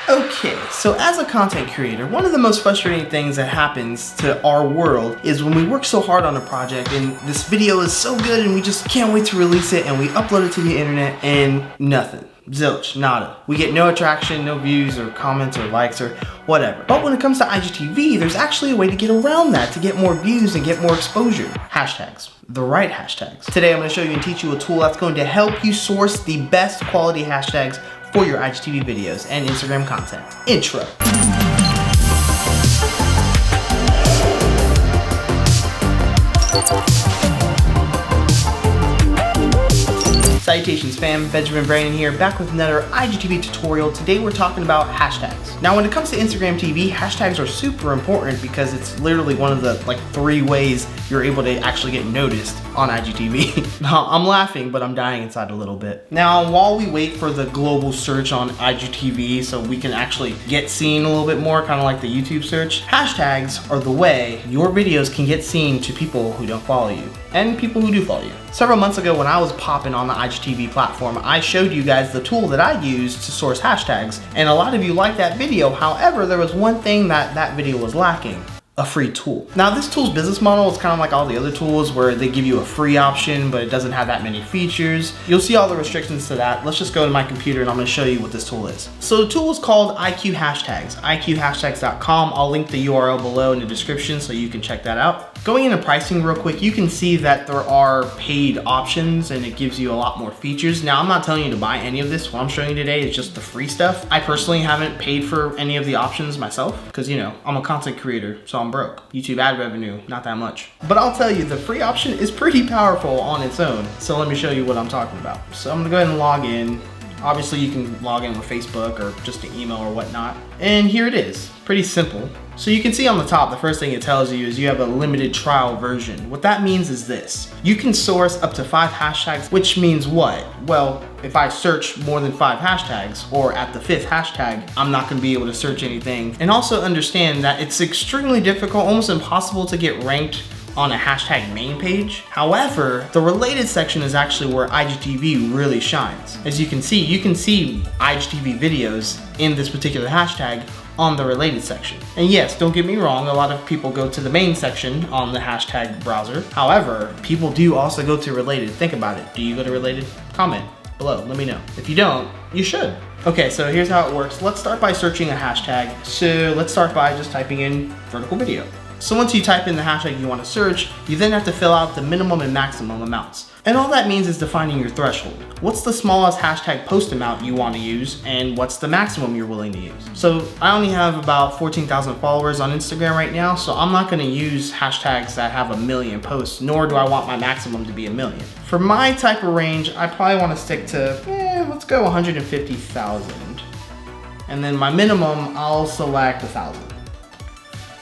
Okay, so as a content creator, one of the most frustrating things that happens to our world is when we work so hard on a project and this video is so good and we just can't wait to release it and we upload it to the internet and nothing. Zilch, nada. We get no attraction, no views or comments or likes or whatever. But when it comes to IGTV, there's actually a way to get around that to get more views and get more exposure. Hashtags. The right hashtags. Today I'm going to show you and teach you a tool that's going to help you source the best quality hashtags for your IGTV videos and Instagram content. Intro. Salutations fam, Benjamin Brandon here, back with another IGTV tutorial. Today we're talking about hashtags. Now when it comes to Instagram TV, hashtags are super important because it's literally one of the 3 ways you're able to actually get noticed on IGTV. Now I'm laughing, but I'm dying inside a little bit. Now while we wait for the global search on IGTV so we can actually get seen a little bit more, kind of like the YouTube search, hashtags are the way your videos can get seen to people who don't follow you and people who do follow you. Several months ago when I was popping on the IGTV platform, I showed you guys the tool that I used to source hashtags, and a lot of you liked that video. However, there was one thing that video was lacking. A free tool. Now this tool's business model is kind of like all the other tools where they give you a free option but it doesn't have that many features. You'll see all the restrictions to that. Let's just go to my computer and I'm going to show you what this tool is. So the tool is called IQ Hashtags, iqhashtags.com. I'll link the URL below in the description so you can check that out. Going into pricing real quick, you can see that there are paid options and it gives you a lot more features. Now I'm not telling you to buy any of this. What I'm showing you today is just the free stuff. I personally haven't paid for any of the options myself because, you know, I'm a content creator, so I'm broke. YouTube ad revenue, not that much. But I'll tell you, the free option is pretty powerful on its own. So let me show you what I'm talking about. So I'm gonna go ahead and log in. Obviously you can log in with Facebook or just an email or whatnot. And here it is, pretty simple. So you can see on the top, the first thing it tells you is you have a limited trial version. What that means is this: you can source up to 5 hashtags, which means what? Well, if I search more than 5 hashtags, or at the 5th hashtag, I'm not gonna be able to search anything. And also understand that it's extremely difficult, almost impossible to get ranked on a hashtag main page. However, the related section is actually where IGTV really shines. As you can see IGTV videos in this particular hashtag on the related section. And yes, don't get me wrong, a lot of people go to the main section on the hashtag browser. However, people do also go to related. Think about it. Do you go to related? Comment below, let me know. If you don't, you should. Okay, so here's how it works. Let's start by searching a hashtag. So let's start by just typing in vertical video. So once you type in the hashtag you want to search, you then have to fill out the minimum and maximum amounts. And all that means is defining your threshold. What's the smallest hashtag post amount you want to use, and what's the maximum you're willing to use? So I only have about 14,000 followers on Instagram right now, so I'm not going to use hashtags that have 1 million posts, nor do I want my maximum to be 1 million. For my type of range, I probably want to stick to, let's go 150,000. And then my minimum, I'll select 1,000.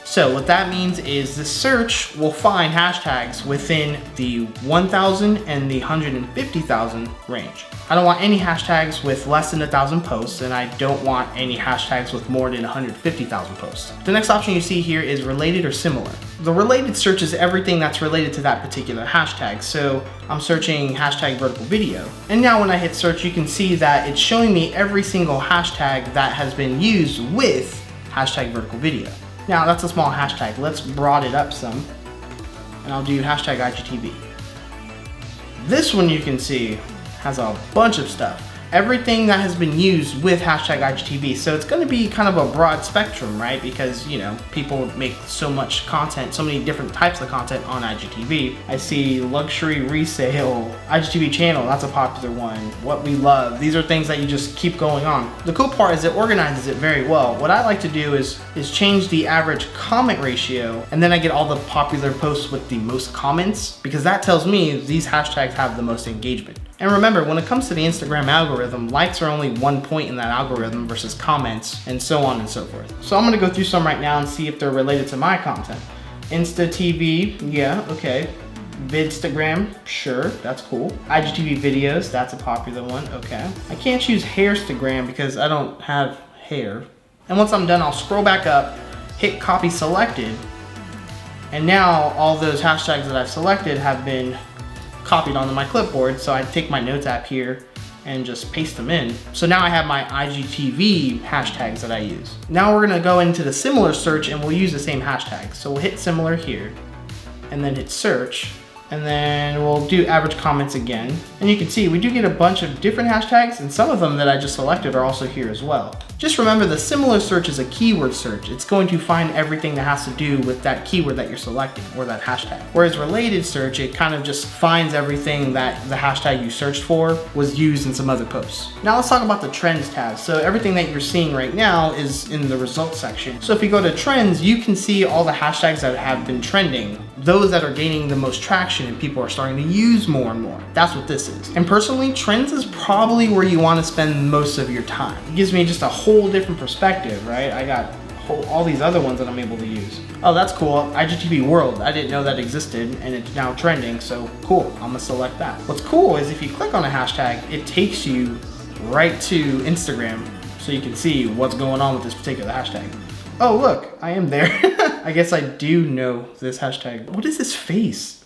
So what that means is the search will find hashtags within the 1,000 and the 150,000 range. I don't want any hashtags with less than 1,000 posts, and I don't want any hashtags with more than 150,000 posts. The next option you see here is related or similar. The related searches everything that's related to that particular hashtag. So I'm searching hashtag vertical video. And now when I hit search, you can see that it's showing me every single hashtag that has been used with hashtag vertical video. Now that's a small hashtag. Let's broad it up some, and I'll do hashtag IGTV. This one you can see has a bunch of stuff. Everything that has been used with hashtag IGTV. So it's gonna be kind of a broad spectrum, right? Because, you know, people make so much content, so many different types of content on IGTV. I see luxury resale, IGTV channel, that's a popular one. What we love, these are things that you just keep going on. The cool part is it organizes it very well. What I like to do is change the average comment ratio, and then I get all the popular posts with the most comments, because that tells me these hashtags have the most engagement. And remember, when it comes to the Instagram algorithm, likes are only 1 point in that algorithm versus comments, and so on and so forth. So I'm gonna go through some right now and see if they're related to my content. Insta TV, yeah, okay. Vidstagram, sure, that's cool. IGTV videos, that's a popular one, okay. I can't choose Hairstagram because I don't have hair. And once I'm done, I'll scroll back up, hit copy selected, and now all those hashtags that I've selected have been copied onto my clipboard. So I take my notes app here and just paste them in. So now I have my IGTV hashtags that I use. Now we're gonna go into the similar search and we'll use the same hashtags. So we'll hit similar here and then hit search. And then we'll do average comments again. And you can see we do get a bunch of different hashtags, and some of them that I just selected are also here as well. Just remember, the similar search is a keyword search. It's going to find everything that has to do with that keyword that you're selecting or that hashtag. Whereas related search, it kind of just finds everything that the hashtag you searched for was used in some other posts. Now let's talk about the trends tab. So everything that you're seeing right now is in the results section. So if you go to trends, you can see all the hashtags that have been trending, those that are gaining the most traction and people are starting to use more and more. That's what this is. And personally, trends is probably where you want to spend most of your time. It gives me just a whole different perspective, right? I got all these other ones that I'm able to use. Oh, that's cool. IGTV World. I didn't know that existed, and it's now trending, so cool. I'm gonna select that. What's cool is if you click on a hashtag, it takes you right to Instagram, so you can see what's going on with this particular hashtag. Oh, look, I am there. I guess I do know this hashtag. What is this face?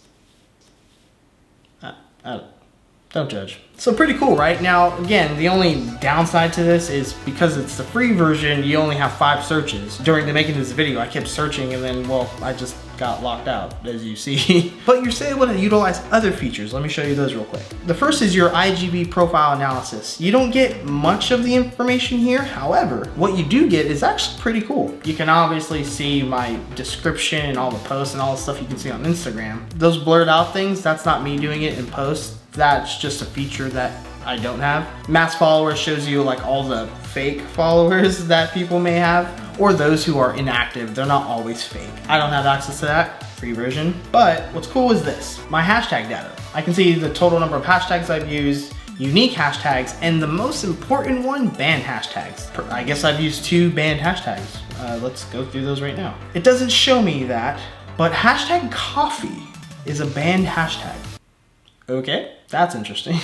Don't judge. So pretty cool, right? Now, again, the only downside to this is because it's the free version, you only have 5 searches. During the making of this video, I kept searching and then, well, I just got locked out, as you see. But you're still able to utilize other features. Let me show you those real quick. The first is your IGB profile analysis. You don't get much of the information here. However, what you do get is actually pretty cool. You can obviously see my description and all the posts and all the stuff you can see on Instagram. Those blurred out things, that's not me doing it in post. That's just a feature that I don't have. Mass followers shows you like all the fake followers that people may have, or those who are inactive. They're not always fake. I don't have access to that, free version. But what's cool is this, my hashtag data. I can see the total number of hashtags I've used, unique hashtags, and the most important one, banned hashtags. I guess I've used 2 banned hashtags. Let's go through those right now. It doesn't show me that, but hashtag coffee is a banned hashtag. Okay, that's interesting.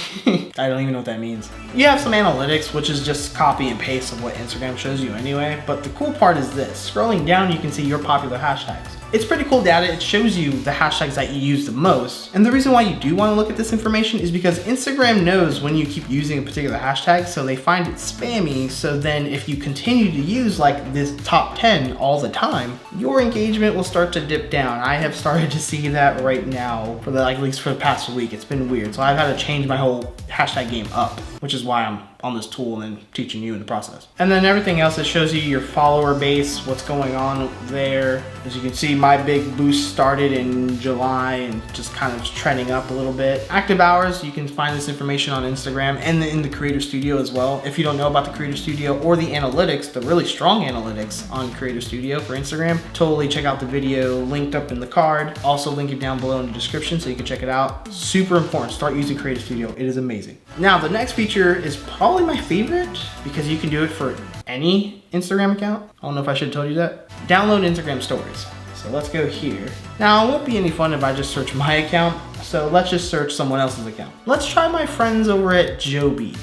I don't even know what that means. You have some analytics, which is just copy and paste of what Instagram shows you anyway. But the cool part is this. Scrolling down, you can see your popular hashtags. It's pretty cool data. It shows you the hashtags that you use the most. And the reason why you do want to look at this information is because Instagram knows when you keep using a particular hashtag, so they find it spammy. So then if you continue to use like this top 10 all the time, your engagement will start to dip down. I have started to see that right now for at least for the past week. It's been weird. So I've had to change my whole hashtag game up, which is why I'm on this tool and teaching you in the process. And then everything else, it shows you your follower base, what's going on there. As you can see, my big boost started in July and just kind of trending up a little bit. Active hours, you can find this information on Instagram and in the Creator Studio as well. If you don't know about the Creator Studio or the analytics, the really strong analytics on Creator Studio for Instagram, totally check out the video linked up in the card. Also link it down below in the description so you can check it out. Super important, start using Creator Studio, it is amazing. Now the next feature is probably my favorite because you can do it for any Instagram account. I don't know if I should have told you that. Download Instagram stories. So let's go here. Now it won't be any fun if I just search my account. So let's just search someone else's account. Let's try my friends over at Joby.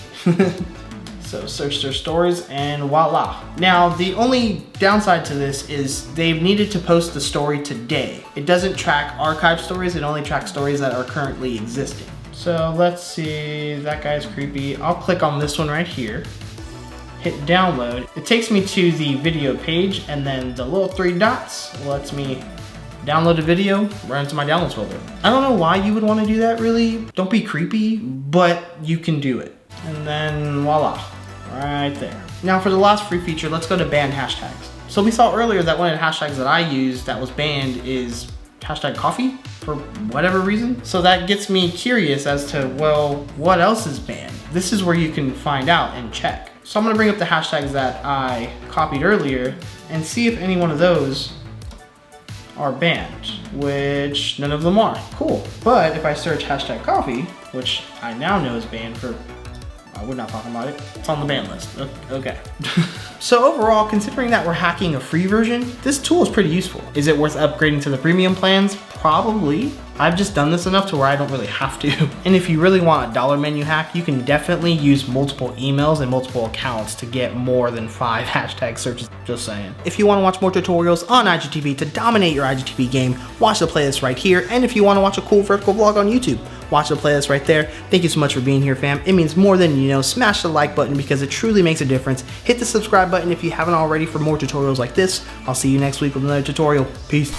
So search their stories and voila. Now the only downside to this is they've needed to post the story today. It doesn't track archive stories, it only tracks stories that are currently existing. So let's see, that guy's creepy. I'll click on this one right here, hit download. It takes me to the video page and then the little 3 dots lets me download a video right into my downloads folder. I don't know why you would want to do that really. Don't be creepy, but you can do it. And then voila, right there. Now for the last free feature, let's go to banned hashtags. So we saw earlier that one of the hashtags that I used that was banned is hashtag coffee for whatever reason. So that gets me curious as to, well, what else is banned? This is where you can find out and check. So I'm gonna bring up the hashtags that I copied earlier and see if any one of those are banned, which none of them are. Cool. But if I search hashtag coffee, which I now know is banned for, we're not talking about it, it's on the ban list. Okay. So overall, considering that we're hacking a free version, this tool is pretty useful. Is it worth upgrading to the premium plans? Probably. I've just done this enough to where I don't really have to. And if you really want a dollar menu hack, you can definitely use multiple emails and multiple accounts to get more than 5 hashtag searches, just saying. If you want to watch more tutorials on IGTV to dominate your IGTV game, watch the playlist right here. And if you want to watch a cool vertical vlog on YouTube, watch the playlist right there. Thank you so much for being here, fam. It means more than you know. Smash the like button because it truly makes a difference. Hit the subscribe button if you haven't already for more tutorials like this. I'll see you next week with another tutorial. Peace.